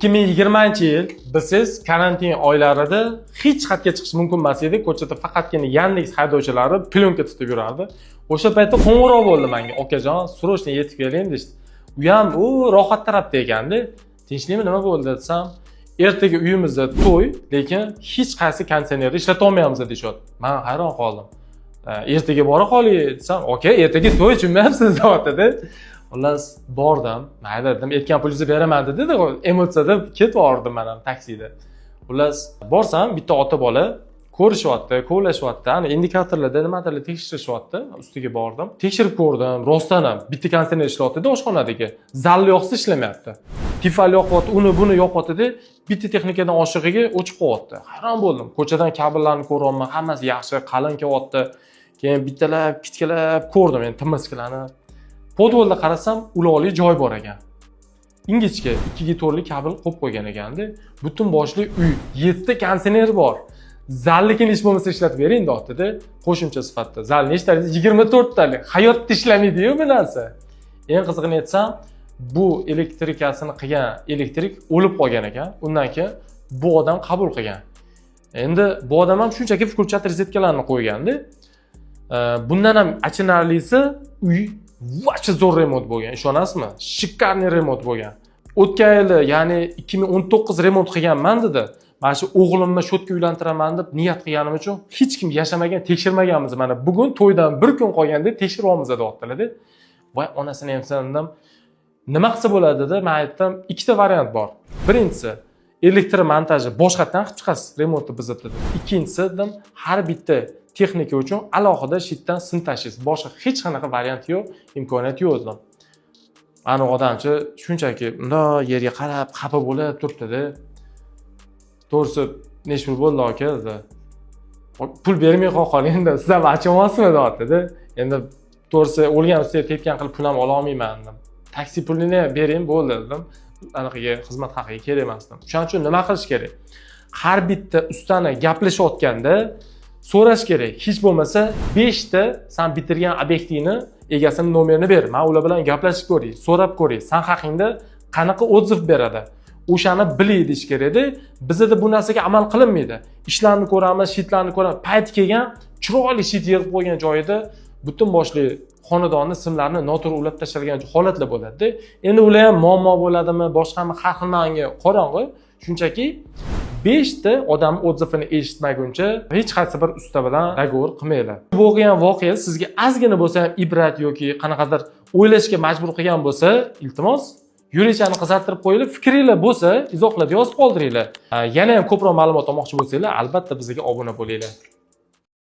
2020-yil biz karantin oylarida hech qayerga chiqish mumkin emas edi. Ko'chada faqatgina Yandex haydovchilari plyonka tutib yurardi. O'sha paytda qo'ng'iroq bo'ldi menga. Okajon, srochniy yetib keling deshdi. U ham rohat tarafda ekandi. Tinchlikmi, nima bo'ldi desam, ertaga uyimizda to'y, lekin hech qaysi konditsionerni ishlata olmayapmiz deyapti. Men hayron qoldim. Ertaga bora qoling desam, "Okay, ertaga to'y tushunmayapsiz" deyapti. Xullas bordim. Mayli dedim, aytgan pulingizni beraman dedi. Emotsiyada ketib bordim men ham taksida. Xullas borsam, bitta ota bola ko'rishyapti, kovlashyapti. Ana indikatorlarda nimadirlar tekshirishyapti. Ustiga bordim. Tekshirib ko'rdim. Rostdan ham bitta konditsioner ishlayapti oshxonadagi. Zal yoqsa ishlamayapti. Tifal yoqyapti, uni buni yoqyapti. Bitta texnikadan oshig'iga o'chib qo'yapti. Hayron bo'ldim. Ko'chadan kabellarni ko'ryapman, hammasi yaxshi, qalin kelyapti. Keyin bittalab, kichkalab ko'rdim, endi timmisklarni. Podvolda qarasam, ulovli joy bor ekan. Ingichka 2 ga 4 kabel qo'yib qo'ygan ekanda. Butun boshli uy, 7 ta konditsioner bor. Zallikini ish bo'lmasa ishlatib bering deyapti-da, qo'shimcha sifatida. Zal nechtalik? 24 talik. Hayotda ishlamaydi-yu bu narsa. Eng qizig'ini aytsam, bu elektrikasini qilgan elektrik o'lib qolgan ekan. Undan keyin bu odam qabul qilgan. Endi bu odam ham shunchaki включатель розеткalarini qo'ygandi. Bundan ham achinarlisi, uy vacha zo'r remont bo'lgan, ishonasizmi? Shikarniy remont bo'lgan. O'tgan yili, ya'ni 2019 remont qilganman dedi. Mana shu o'g'limni shotka uylantiraman deb niyat qilganim uchun hech kim yashamagan, tekshirmaganmiz. Mana bugun to'ydan bir kun qolganda tekshiryapmiz deyaptilar-da. Voy onasini ham sandim. Nima qilsa bo'ladi dedi. Men aytdim, ikkita variant bor. Birinchisi, elektr montaji boshqatdan qilib chiqasiz, remontni bizda dedi. Ikkinchisi dedim, har bitta texnika uchun alohida shitdan sim tashlaysiz. Boshqa hech qanaqa variant yo'q, imkoniyat yo'q dedim. Ana odamchi shunchaki unda yerga qarab, xafa bo'lib turibdi-da. To'g'risi, nech pul bo'ldi aka dedi. Pul bermay qoling-da, siz ham achamoqsizmi deyapti-da. Endi to'g'risi o'lgan ustiga tepgan qilib pul ham ola olmayman dedim. Taksi pulini bering bo'ldi dedim. Anaqaga xizmat haqiga kerak emas dedim. Shuning uchun nima qilish kerak? Har bitta ustani gaplashayotganda so'rash kerak. Hech bo'lmasa 5 ta sen bitirgan obyektingni egasining nomerini ber. Men ular bilan gaplashib ko'ring, so'rab ko'ring. Sen haqingda qanaqa otziv beradi? O'shani biling deyish kerak-da. Bizda bu narsaga amal qilinmaydi. Ishlarni ko'ramiz, shitlarni ko'ramiz. Payt kelgan, chiroyli shit yig'ib qo'ygan joyida butun boshli xonadonni simlarini noto'g'ri ulab tashlagan holatlar bo'ladi-da. Endi ular ham muammo bo'ladimi, boshqami har xil manga qorong'i. Shunchaki 5 ta odam odzivini eshitmaguncha hech qaysi bir usta bilan dogovor qilmanglar. Bo'lgan voqea sizga ozgina bo'lsa ham ibrat yoki qanaqadir o'ylashga majbur qilgan bo'lsa, iltimos yurishani qizartirib qo'yinglar. Fikringlar bo'lsa, izohlarda yozib qoldiringlar. Yana ham ko'proq ma'lumot olmoqchi bo'lsanglar, albatta bizga obuna bo'linglar.